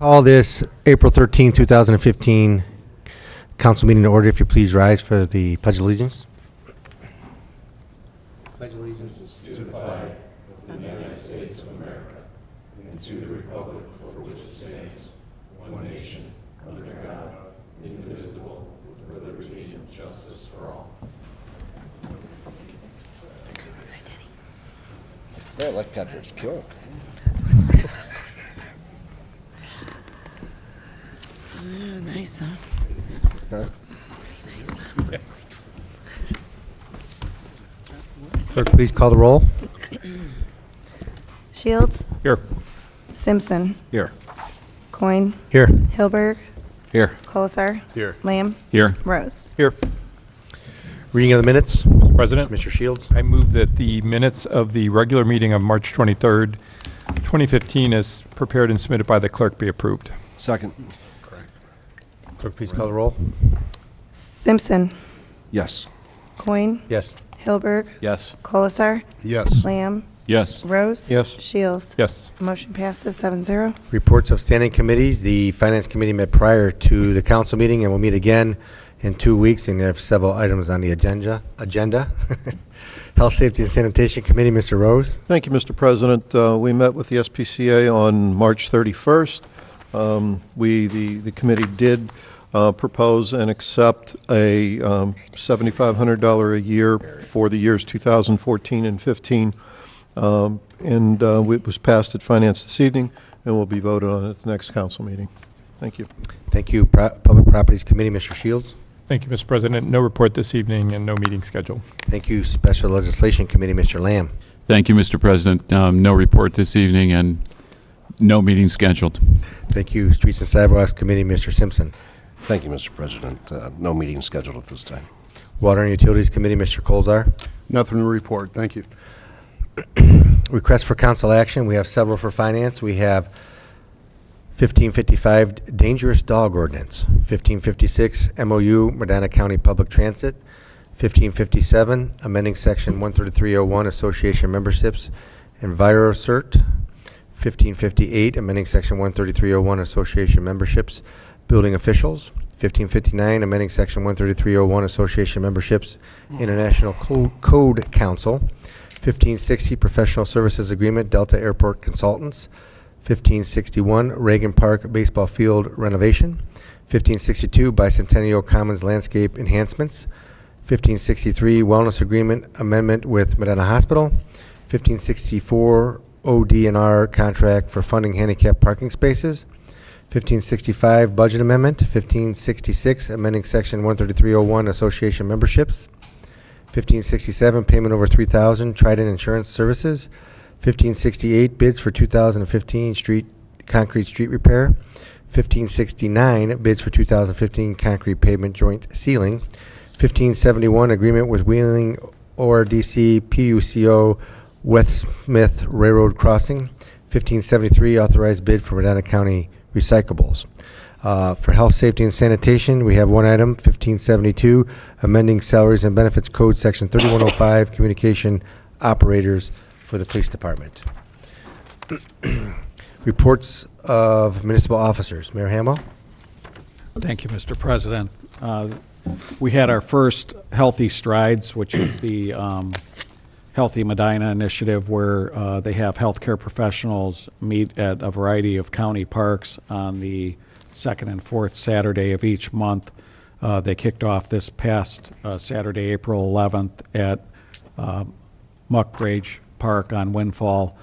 Call this April 13, 2015 council meeting to order. If you please rise for the Pledge of Allegiance. Pledge allegiance to the flag of the United States of America and to the republic for which it stands, one nation, under God, indivisible, with liberty and justice for all. I like Patrick's kill. Nice, huh? Huh? Clerk, please call the roll. Shields, Here. Simpson, Here. Coin, Here. Hilberg, Here. Colasar, Here. Lamb, Here. Rose. Here. Reading of the minutes. President, Mr. Shields. I move that the minutes of the regular meeting of March 23rd, 2015, as prepared and submitted by the clerk, be approved. Second. Clerk, please call the roll. Simpson, Yes. Coin, Yes. Hilberg, Yes. Colasar, Yes. Lamb, Yes. Rose. Yes. Shields. Yes. Motion passes 7-0. Reports of standing committees. The Finance Committee met prior to the council meeting and will meet again in 2 weeks, and they have several items on the agenda. Health, Safety, and Sanitation Committee, Mr. Rose. Thank you, Mr. President. We met with the SPCA on March 31st. The committee did propose and accept a $7,500 a year for the years 2014 and 15. It was passed at Finance this evening and will be voted on at the next council meeting. Thank you. Thank you. Public Properties Committee, Mr. Shields. Thank you, Mr. President. No report this evening and no meeting scheduled. Thank you. Special Legislation Committee, Mr. Lamb. Thank you, Mr. President. No report this evening and no meeting scheduled. Thank you. Streets and Sidewalks Committee, Mr. Simpson. Thank you, Mr. President. No meeting scheduled at this time. Water and Utilities Committee, Mr. Colzar. Nothing to report. Thank you. Request for council action. We have several for finance. We have 1555 Dangerous Dog Ordinance, 1556 MOU Medina County Public Transit, 1557 amending Section 13301 Association Memberships, EnviroCert, 1558 amending Section 13301 Association Memberships, Building Officials, 1559 amending Section 13301 Association Memberships, International Code Council, 1560 Professional Services Agreement, Delta Airport Consultants, 1561 Reagan Park Baseball Field Renovation, 1562 Bicentennial Commons Landscape Enhancements, 1563 Wellness Agreement Amendment with Medina Hospital, 1564 ODNR Contract for Funding Handicap Parking Spaces, 1565 Budget Amendment, 1566 Amending Section 13301 Association Memberships, 1567 Payment over $3,000 Trident Insurance Services, 1568 Bids for 2015 Concrete Street Repair, 1569 Bids for 2015 Concrete Pavement Joint Sealing, 1571 Agreement with Wheeling ORDC PUCO West Smith Railroad Crossing, 1573 Authorized Bid for Medina County Recyclables. For Health, Safety, and Sanitation, we have one item, 1572, amending Salaries and Benefits Code, Section 3105, Communication Operators for the Police Department. Reports of municipal officers. Mayor Hamo. Thank you, Mr. President. We had our first Healthy Strides, which is the Healthy Medina initiative, where they have healthcare professionals meet at a variety of county parks on the second and fourth Saturday of each month. They kicked off this past Saturday, April 11th at Muckbridge Park on Windfall,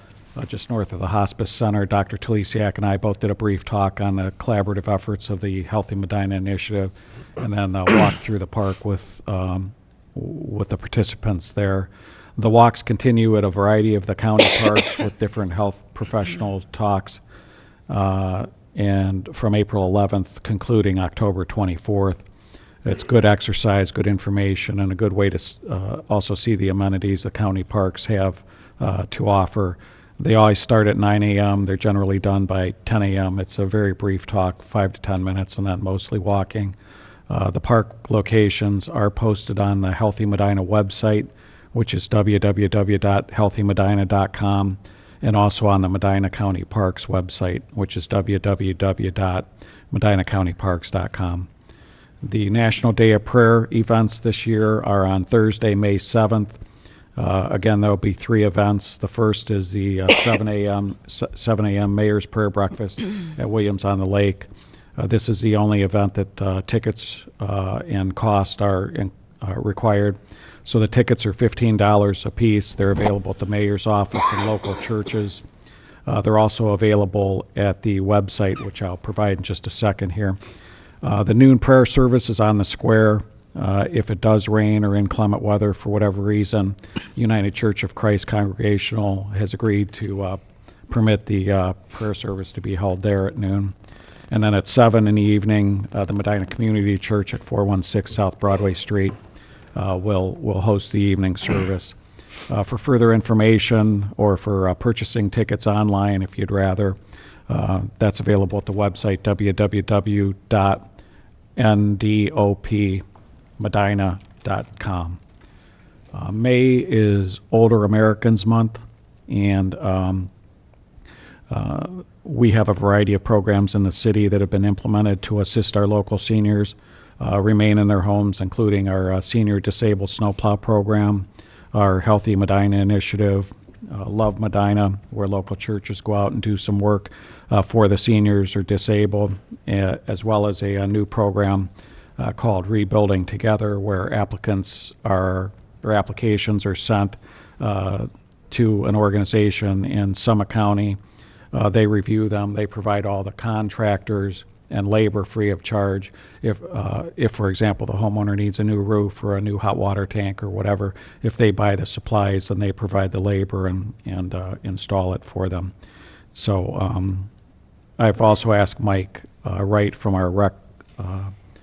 just north of the Hospice Center. Dr. Tulisiak and I both did a brief talk on the collaborative efforts of the Healthy Medina initiative, and then walk through the park with the participants there. The walks continue at a variety of the county parks with different health professional talks, and from April 11th concluding October 24th. It's good exercise, good information, and a good way to also see the amenities the county parks have to offer. They always start at 9 a.m. They're generally done by 10 a.m. It's a very brief talk, 5 to 10 minutes, and then mostly walking. The park locations are posted on the Healthy Medina website, which is www.healthymedina.com. and also on the Medina County Parks website, which is www.medinacountyparks.com. The National Day of Prayer events this year are on Thursday, May 7th. Again, there will be 3 events. The first is the 7 a.m. Mayor's Prayer Breakfast at Williams on the Lake. This is the only event that tickets and cost are required. So the tickets are $15 a piece. They're available at the mayor's office and local churches. They're also available at the website, which I'll provide in just a second here. The noon prayer service is on the square. If it does rain or inclement weather for whatever reason, United Church of Christ Congregational has agreed to permit the prayer service to be held there at noon. And then at 7 in the evening, the Medina Community Church at 416 South Broadway Street will host the evening service. For further information or for purchasing tickets online, if you'd rather, that's available at the website www.ndopmedina.com. May is Older Americans Month, and we have a variety of programs in the city that have been implemented to assist our local seniors remain in their homes, including our Senior Disabled Snowplow Program, our Healthy Medina Initiative, Love Medina, where local churches go out and do some work for the seniors or disabled, as well as a new program called Rebuilding Together, where applications are sent to an organization in Summit County. They review them. They provide all the contractors and labor free of charge. If for example, the homeowner needs a new roof or a new hot water tank or whatever, if they buy the supplies, then they provide the labor and install it for them. So I've also asked Mike Wright from our rec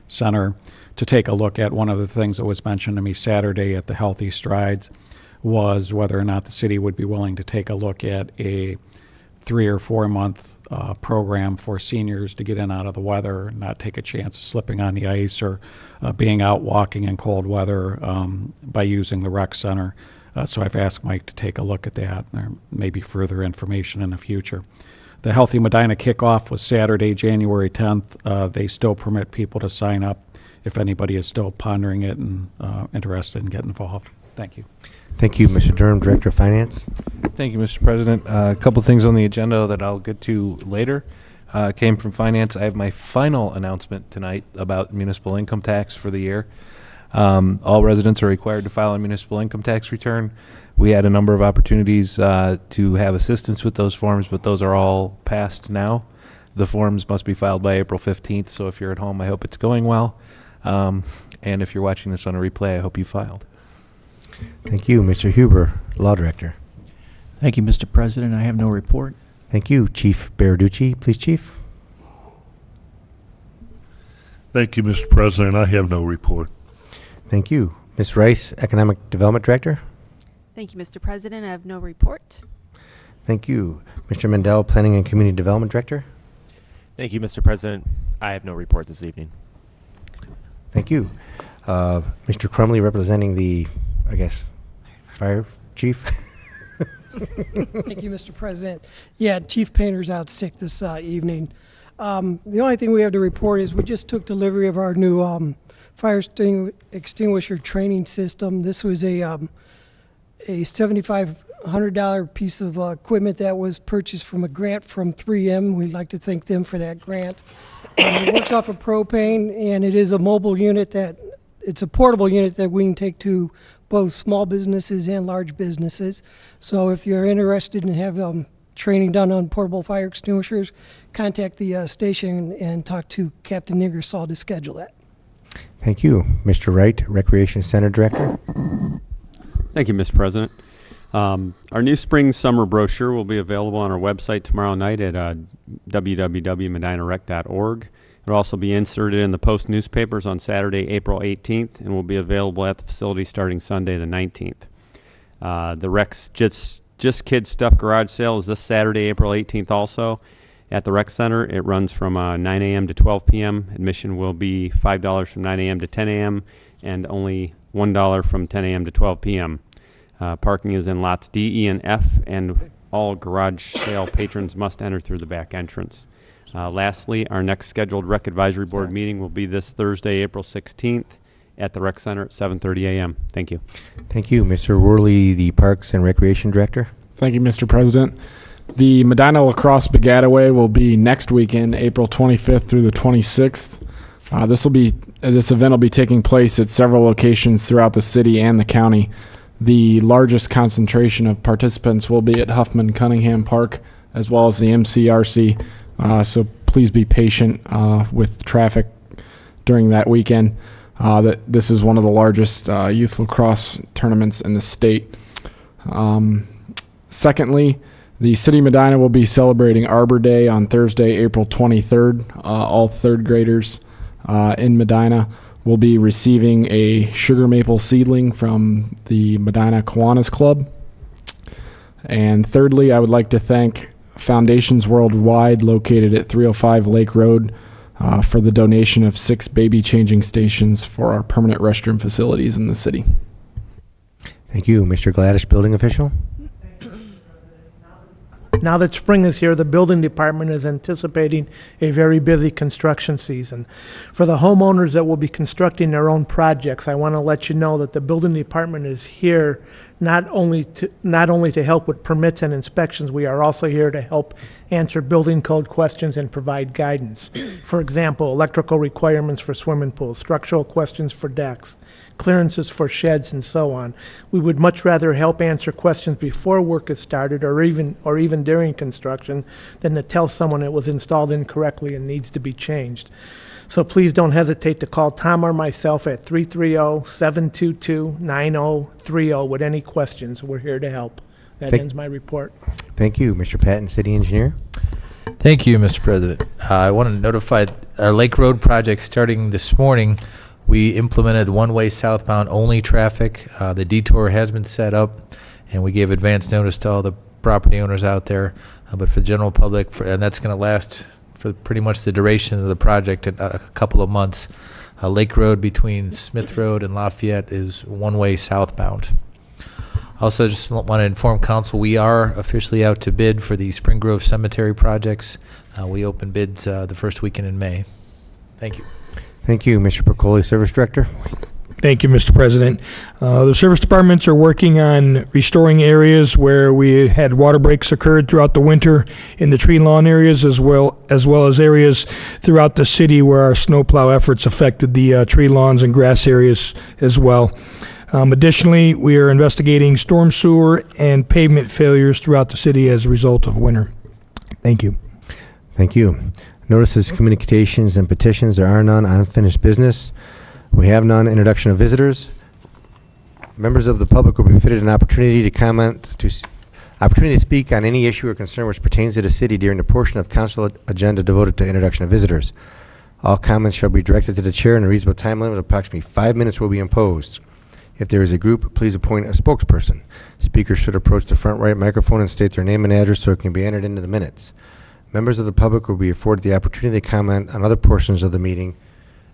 center to take a look at one of the things that was mentioned to me Saturday at the Healthy Strides was whether or not the city would be willing to take a look at a 3 or 4 month program for seniors to get in out of the weather, not take a chance of slipping on the ice or being out walking in cold weather by using the rec center. So I've asked Mike to take a look at that. There may be further information in the future. The Healthy Medina kickoff was Saturday, January 10th. They still permit people to sign up if anybody is still pondering it and interested in getting involved. Thank you. Thank you, Mr. Durham, Director of Finance. Thank you, Mr. President. A couple things on the agenda that I'll get to later came from Finance. I have my final announcement tonight about municipal income tax for the year. All residents are required to file a municipal income tax return. We had a number of opportunities to have assistance with those forms, but those are all passed now. The forms must be filed by April 15th, so if you're at home, I hope it's going well. And if you're watching this on a replay, I hope you filed. Thank you, Mr. Huber, Law Director. Thank you, Mr. President. I have no report. Thank you, Chief Baraducci. Please, Chief. Thank you, Mr. President. I have no report. Thank you. Ms. Rice, Economic Development Director. Thank you, Mr. President. I have no report. Thank you. Mr. Mendel, Planning and Community Development Director. Thank you, Mr. President. I have no report this evening. Thank you. Mr. Crumley, representing the, I guess, Fire Chief. Thank you, Mr. President. Yeah, Chief Painter's out sick this evening. The only thing we have to report is we just took delivery of our new fire extinguisher training system. This was a $7,500 piece of equipment that was purchased from a grant from 3M. We'd like to thank them for that grant. It works off of propane, and it is a mobile unit it's a portable unit that we can take to both small businesses and large businesses. So if you're interested in having training done on portable fire extinguishers, contact the station and talk to Captain Ingersoll to schedule that. Thank you. Mr. Wright, Recreation Center Director. Thank you, Mr. President. Our new spring-summer brochure will be available on our website tomorrow night at www.medinarec.org. It will also be inserted in the Post newspapers on Saturday, April 18th, and will be available at the facility starting Sunday, the 19th. The Rec's Just Kids Stuff Garage Sale is this Saturday, April 18th also at the Rec Center. It runs from 9 a.m. to 12 p.m. Admission will be $5 from 9 a.m. to 10 a.m. and only $1 from 10 a.m. to 12 p.m. Parking is in lots D, E, and F, and All garage sale patrons must enter through the back entrance. Lastly, our next scheduled Rec Advisory Board meeting will be this Thursday, April 16th at the Rec Center at 7:30 a.m. Thank you. Thank you. Mr. Worley, the Parks and Recreation Director. Thank you, Mr. President. The Medina Lacrosse Begataway will be next weekend, April 25th through the 26th. This event will be taking place at several locations throughout the city and the county. The largest concentration of participants will be at Huffman Cunningham Park, as well as the MCRC. So please be patient with traffic during that weekend. This is one of the largest youth lacrosse tournaments in the state. Secondly, the City of Medina will be celebrating Arbor Day on Thursday, April 23rd. All third graders in Medina will be receiving a sugar maple seedling from the Medina Kiwanis Club. And thirdly, I would like to thank Foundations Worldwide, located at 305 Lake Road, for the donation of 6 baby changing stations for our permanent restroom facilities in the city. Thank you. Mr. Gladish, Building Official. Now that spring is here, the building department is anticipating a very busy construction season. For the homeowners that will be constructing their own projects, I want to let you know that the building department is here not only to help with permits and inspections, we are also here to help answer building code questions and provide guidance. For example, electrical requirements for swimming pools, structural questions for decks, clearances for sheds, and so on. We would much rather help answer questions before work is started or even during construction than to tell someone it was installed incorrectly and needs to be changed. So please don't hesitate to call Tom or myself at 330-722-9030 with any questions. We're here to help. That ends my report. Thank you. Mr. Patton, City Engineer. Thank you, Mr. President. I want to notify our Lake Road project starting this morning. We implemented one-way southbound only traffic. The detour has been set up, and we gave advance notice to all the property owners out there. But for the general public, and that's going to last for pretty much the duration of the project, a couple of months. Lake Road between Smith Road and Lafayette is one-way southbound. Also, just want to inform council, we are officially out to bid for the Spring Grove Cemetery projects. We open bids the first weekend in May. Thank you. Thank you. Mr. Percoli, Service Director. Thank you, Mr. President. The service departments are working on restoring areas where we had water breaks occurred throughout the winter in the tree lawn areas, as well as areas throughout the city where our snowplow efforts affected the tree lawns and grass areas as well. Additionally, we are investigating storm sewer and pavement failures throughout the city as a result of winter. Thank you. Thank you. Notices, communications, and petitions. There are none. Unfinished business. We have none. Introduction of visitors. Members of the public will be fitted an opportunity to speak on any issue or concern which pertains to the city during the portion of council agenda devoted to introduction of visitors. All comments shall be directed to the chair, and a reasonable time limit of approximately 5 minutes will be imposed. If there is a group, please appoint a spokesperson. Speakers should approach the front right microphone and state their name and address so it can be entered into the minutes. Members of the public will be afforded the opportunity to comment on other portions of the meeting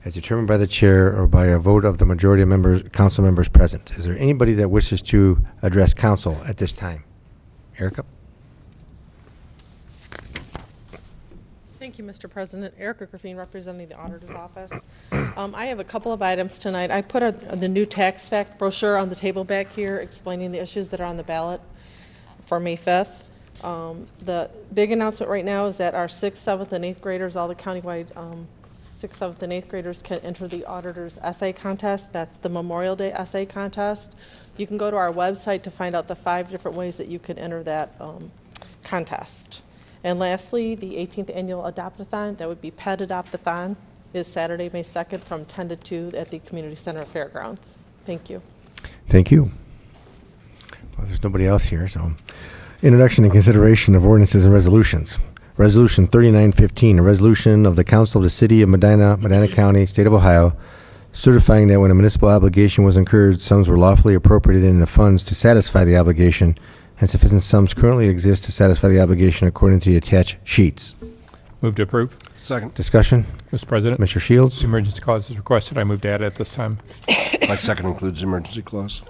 as determined by the chair or by a vote of the majority of council members present. Is there anybody that wishes to address council at this time? Erica? Thank you, Mr. President. Erica Griffin, representing the Auditor's Office. I have a couple of items tonight. I put the new tax fact brochure on the table back here explaining the issues that are on the ballot for May 5th. The big announcement right now is that our 6th, 7th, and 8th graders, all the countywide 6th, 7th, and 8th graders can enter the Auditor's Essay Contest. That's the Memorial Day Essay Contest. You can go to our website to find out the 5 different ways that you can enter that contest. And lastly, the 18th Annual Adopt-a-thon, that would be Pet Adopt-a-thon, is Saturday, May 2nd from 10 to 2 at the Community Center Fairgrounds. Thank you. Thank you. Well, there's nobody else here, so. Introduction and consideration of ordinances and resolutions. Resolution 3915, a resolution of the Council of the City of Medina, Medina County, State of Ohio, certifying that when a municipal obligation was incurred, sums were lawfully appropriated in the funds to satisfy the obligation, and sufficient sums currently exist to satisfy the obligation according to the attached sheets. Move to approve. Second. Discussion? Mr. President. Mr. Shields? Emergency clause is requested. I move to add it at this time. My second includes the emergency clause.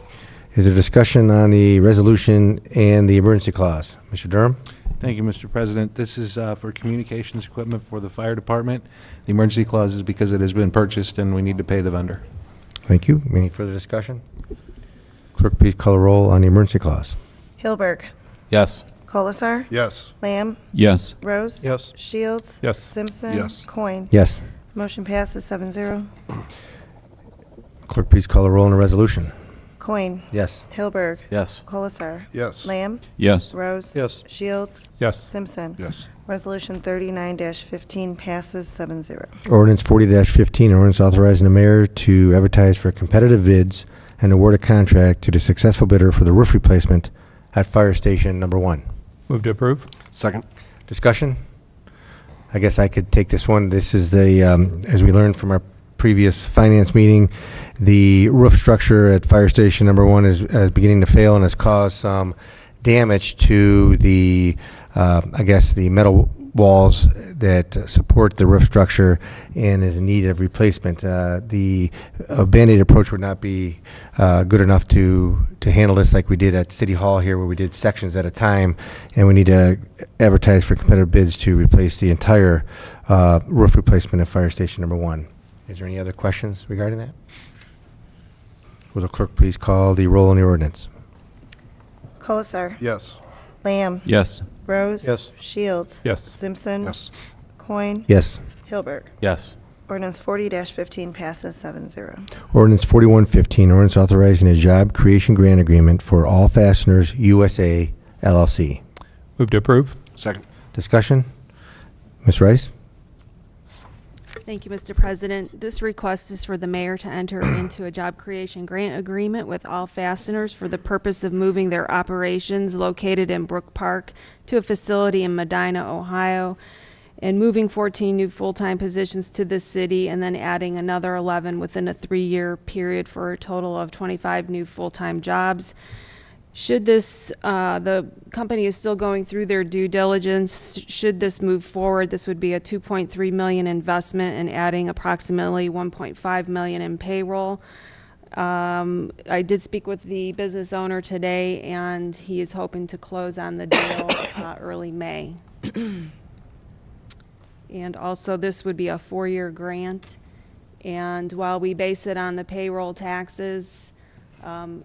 Is there discussion on the resolution and the emergency clause? Mr. Durham? Thank you, Mr. President. This is for communications equipment for the fire department. The emergency clause is because it has been purchased and we need to pay the vendor. Thank you. Any further discussion? Clerk, please call a roll on the emergency clause. Hilberg. Yes. Colasar. Yes. Lamb. Yes. Rose. Yes. Shields. Yes. Simpson. Yes. Coin. Yes. Motion passes 7-0. Clerk, please call a roll on the resolution. Coin. Yes. Hilberg. Yes. Colasar. Yes. Lamb. Yes. Rose. Yes. Shields. Yes. Simpson. Yes. Resolution 39-15 passes 7-0. Ordinance 40-15, an ordinance authorizing the mayor to advertise for competitive bids and award a contract to the successful bidder for the roof replacement at Fire Station Number 1. Move to approve. Second. Discussion? I guess I could take this one. This is the, as we learned from our previous finance meeting, the roof structure at Fire Station Number 1 is beginning to fail and has caused some damage to the, I guess, the metal walls that support the roof structure and is in need of replacement. The Band-Aid approach would not be good enough to handle this like we did at City Hall here, where we did sections at a time, and we need to advertise for competitive bids to replace the entire roof replacement at Fire Station Number 1. Is there any other questions regarding that? Will the clerk please call the roll on the ordinance? Colasar. Yes. Lamb. Yes. Rose. Yes. Shields. Yes. Simpson. Yes. Coin. Yes. Hilberg. Yes. Ordinance 40-15 passes 7-0. Ordinance 41-15, ordinance authorizing a job creation grant agreement for All Fasteners USA LLC. Move to approve. Second. Discussion? Ms. Rice? Thank you, Mr. President. This request is for the mayor to enter into a job creation grant agreement with All Fasteners for the purpose of moving their operations located in Brook Park to a facility in Medina, Ohio, and moving 14 new full-time positions to this city, and then adding another 11 within a 3-year period for a total of 25 new full-time jobs. Should this, the company is still going through their due diligence, should this move forward, this would be a $2.3 million investment and adding approximately $1.5 million in payroll. I did speak with the business owner today, and he is hoping to close on the deal early May. And also, this would be a 4-year grant, and while we base it on the payroll taxes,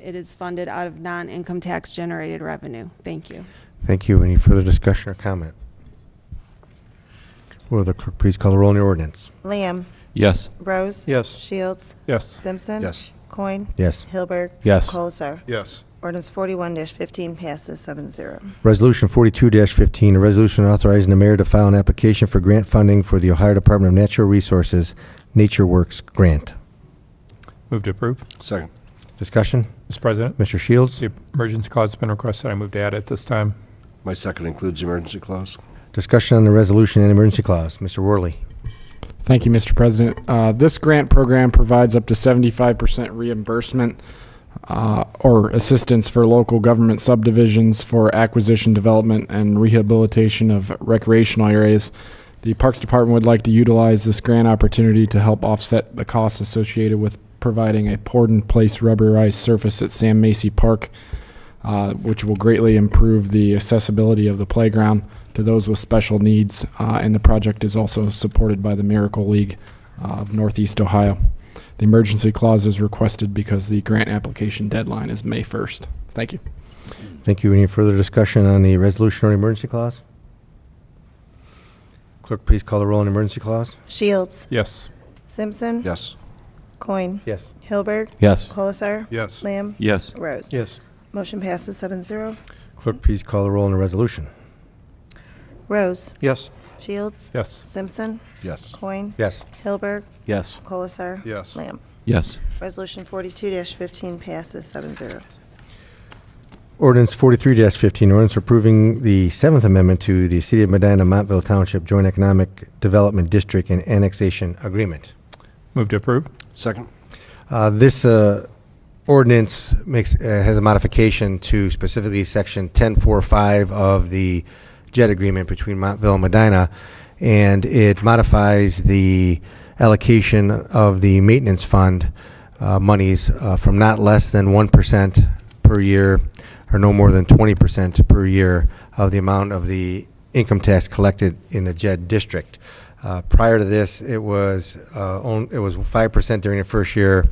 it is funded out of non-income tax generated revenue. Thank you. Thank you. Any further discussion or comment? Will the clerk please call the roll on the ordinance? Lamb. Yes. Rose. Yes. Shields. Yes. Simpson. Yes. Coin. Yes. Hilberg. Yes. Colasar. Yes. Ordinance 41-15 passes 7-0. Resolution 42-15, a resolution authorizing the mayor to file an application for grant funding for the Ohio Department of Natural Resources Nature Works Grant. Move to approve. Second. Discussion? Mr. President, Mr. Shields? the emergency clause has been requested. I move to add it this time. My second includes the emergency clause. Discussion on the resolution and emergency clause. Mr. Worley? Thank you, Mr. President. This grant program provides up to 75% reimbursement or assistance for local government subdivisions for acquisition, development, and rehabilitation of recreational areas. The Parks Department would like to utilize this grant opportunity to help offset the costs associated with providing a poured-in-place rubberized surface at Sam Macy Park, which will greatly improve the accessibility of the playground to those with special needs, and the project is also supported by the Miracle League of Northeast Ohio. The emergency clause is requested because the grant application deadline is May 1st. Thank you. Thank you. Any further discussion on the resolution or emergency clause? Clerk, please call the roll on the emergency clause. Shields. Yes. Simpson. Yes. Coin. Yes. Hilberg. Yes. Colasar. Yes. Lamb. Yes. Rose. Yes. Motion passes 7-0. Clerk, please call the roll on the resolution. Rose. Yes. Shields. Yes. Simpson. Yes. Coin. Yes. Hilberg. Yes. Colasar. Yes. Lamb. Yes. Resolution 42-15 passes 7-0. Ordinance 43-15, ordinance approving the Seventh Amendment to the City of Medina Montville Township Joint Economic Development District and Annexation Agreement. Move to approve. Second. This ordinance has a modification to specifically Section 1045 of the JED agreement between Montville and Medina, and it modifies the allocation of the maintenance fund monies from not less than 1% per year, or no more than 20% per year of the amount of the income tax collected in the JED district. Prior to this, it was 5% during the first year.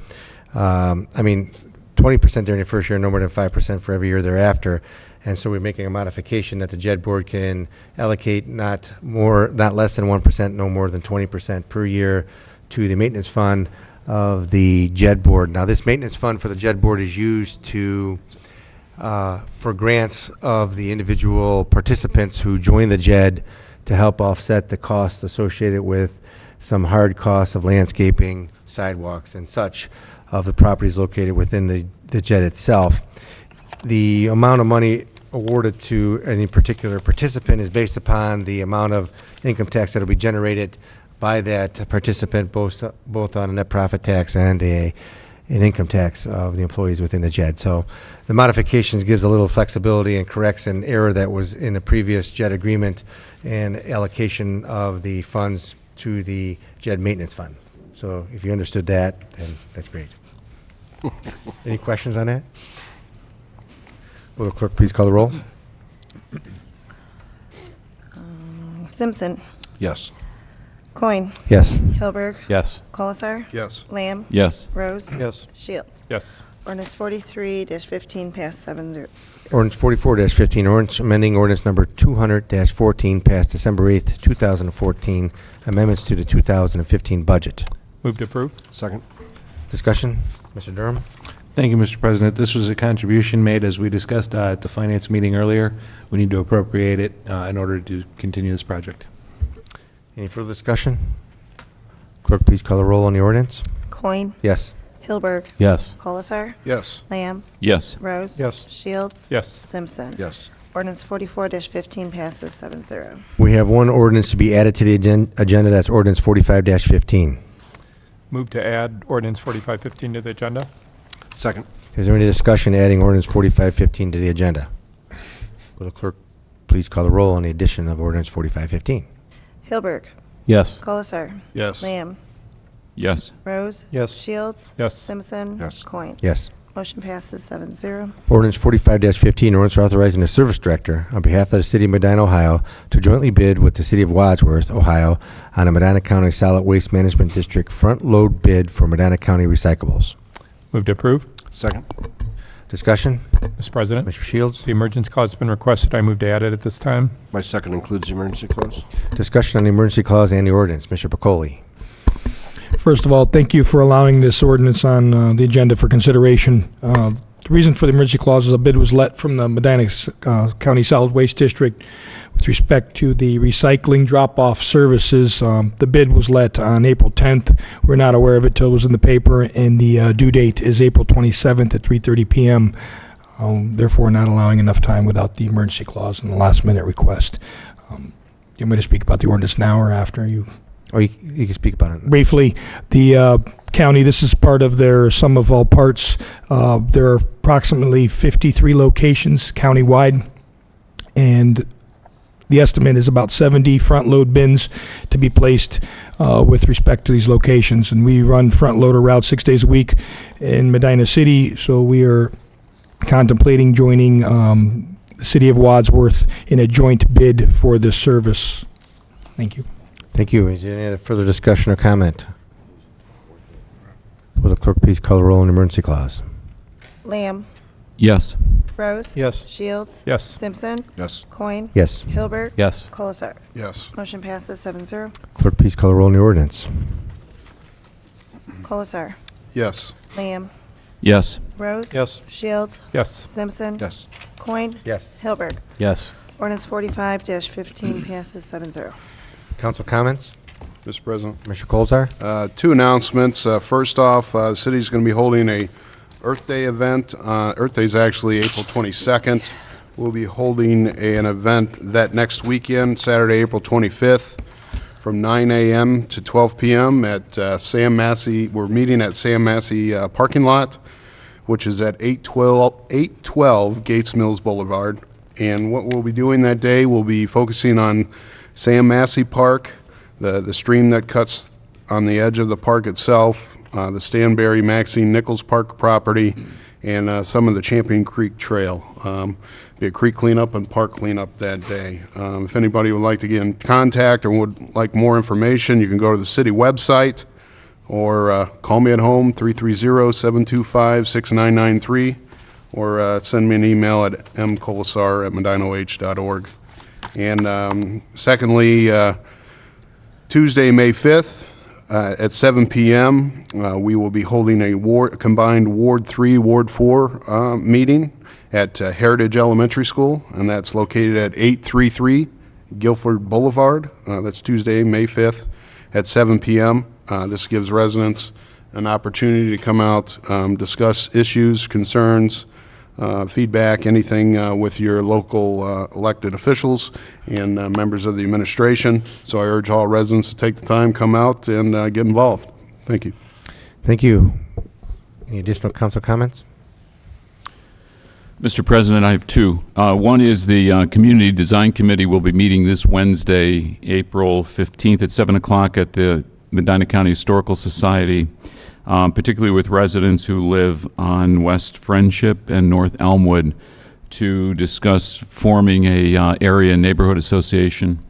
20% during the first year, no more than 5% for every year thereafter. And so we're making a modification that the JED board can allocate not less than 1%, no more than 20% per year to the maintenance fund of the JED board. Now, this maintenance fund for the JED board is used for grants of the individual participants who join the JED to help offset the costs associated with some hard costs of landscaping, sidewalks, and such of the properties located within the JED itself. The amount of money awarded to any particular participant is based upon the amount of income tax that will be generated by that participant, both on a net profit tax and an income tax of the employees within the JED. So the modifications gives a little flexibility and corrects an error that was in the previous JED agreement and allocation of the funds to the JED maintenance fund. So if you understood that, then that's great. Any questions on that? Will the clerk please call the roll? Simpson. Yes. Coin. Yes. Hilberg. Yes. Colasar. Yes. Lamb. Yes. Rose. Yes. Shields. Yes. Ordinance 43-15 passed 7-0. Ordinance 44-15, ordinance amending ordinance number 200-14 passed December 8th, 2014. Amendments to the 2015 budget. Move to approve. Second. Discussion? Mr. Durham? Thank you, Mr. President. This was a contribution made, as we discussed at the finance meeting earlier. We need to appropriate it in order to continue this project. Any further discussion? Clerk, please call the roll on the ordinance. Coin. Yes. Hilberg. Yes. Colasar. Yes. Lamb. Yes. Rose. Yes. Shields. Yes. Simpson. Yes. Ordinance 44-15 passes 7-0. We have one ordinance to be added to the agenda. That's ordinance 45-15. Move to add ordinance 4515 to the agenda. Second. Is there any discussion adding ordinance 4515 to the agenda? Will the clerk please call the roll on the addition of ordinance 4515? Hilberg. Yes. Colasar. Yes. Lamb. Yes. Rose. Yes. Shields. Yes. Simpson. Yes. Coin. Yes. Motion passes 7-0. Ordinance 45-15, ordinance authorizing the service director on behalf of the city of Medina, Ohio, to jointly bid with the city of Wadsworth, Ohio, on a Medina County Solid Waste Management District front-load bid for Medina County recyclables. Move to approve. Second. Discussion? Mr. President, Mr. Shields? the emergency clause has been requested. I move to add it at this time. My second includes the emergency clause. Discussion on the emergency clause and the ordinance. Mr. Pacoli? First of all, thank you for allowing this ordinance on the agenda for consideration. The reason for the emergency clause is a bid was let from the Medina County Solid Waste District with respect to the recycling drop-off services. The bid was let on April 10th. We're not aware of it till it was in the paper, and the due date is April 27th at 3:30 p.m. Therefore, not allowing enough time without the emergency clause and the last-minute request. You want me to speak about the ordinance now or after you? Or you can speak about it. Briefly, the county, this is part of their sum of all parts. There are approximately 53 locations countywide, and the estimate is about 70 front-load bins to be placed with respect to these locations. And we run front-loader routes 6 days a week in Medina City, so we are contemplating joining the city of Wadsworth in a joint bid for this service. Thank you. Thank you. Is there any further discussion or comment? Will the clerk please call the roll on the emergency clause? Lamb. Yes. Rose. Yes. Shields. Yes. Simpson. Yes. Coin. Yes. Hilberg. Yes. Colasar. Yes. Motion passes 7-0. Clerk, please call the roll on the ordinance. Colasar. Yes. Lamb. Yes. Rose. Yes. Shields. Yes. Simpson. Yes. Coin. Yes. Hilberg. Yes. Ordinance 45-15 passes 7-0. Council comments? Mr. President. Mr. Colzar? Two announcements. First off, the city's going to be holding a Earth Day event. Earth Day is actually April 22nd. We'll be holding an event that next weekend, Saturday, April 25th, from 9 a.m. to 12 p.m. at Sam Massey. We're meeting at Sam Massey parking lot, which is at 812 Gates Mills Boulevard. And what we'll be doing that day, we'll be focusing on Sam Massey Park, the stream that cuts on the edge of the park itself, the Stanberry Maxine Nichols Park property, and some of the Champion Creek Trail. Be a creek cleanup and park cleanup that day. If anybody would like to get in contact or would like more information, you can go to the city website or call me at home, 330-725-6993, or send me an email at mcolasar@medinoh.org. And secondly, Tuesday, May 5th, at 7 p.m., we will be holding a combined Ward 3, Ward 4 meeting at Heritage Elementary School, and that's located at 833 Guilford Boulevard. That's Tuesday, May 5th at 7 p.m. This gives residents an opportunity to come out, discuss issues, concerns, feedback, anything with your local elected officials and members of the administration. So I urge all residents to take the time, come out, and get involved. Thank you. Thank you. Any additional council comments? Mr. President, I have two. One is the Community Design Committee will be meeting this Wednesday, April 15th at 7 o'clock at the Medina County Historical Society, particularly with residents who live on West Friendship and North Elmwood, to discuss forming a area neighborhood association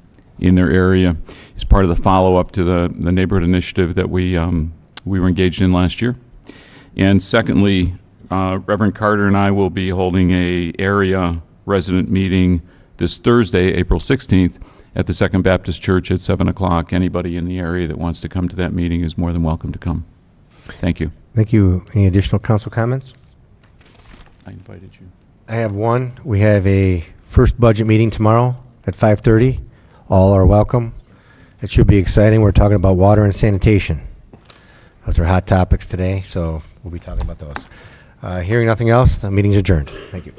in their area. It's part of the follow-up to the neighborhood initiative that we were engaged in last year. And secondly, Reverend Carter and I will be holding a area resident meeting this Thursday, April 16th, at the Second Baptist Church at 7 o'clock. Anybody in the area that wants to come to that meeting is more than welcome to come. Thank you. Thank you. Any additional council comments? I invited you. I have one. We have a first budget meeting tomorrow at 5:30. All are welcome. It should be exciting. We're talking about water and sanitation. Those are hot topics today, so we'll be talking about those. Hearing nothing else, the meeting's adjourned. Thank you.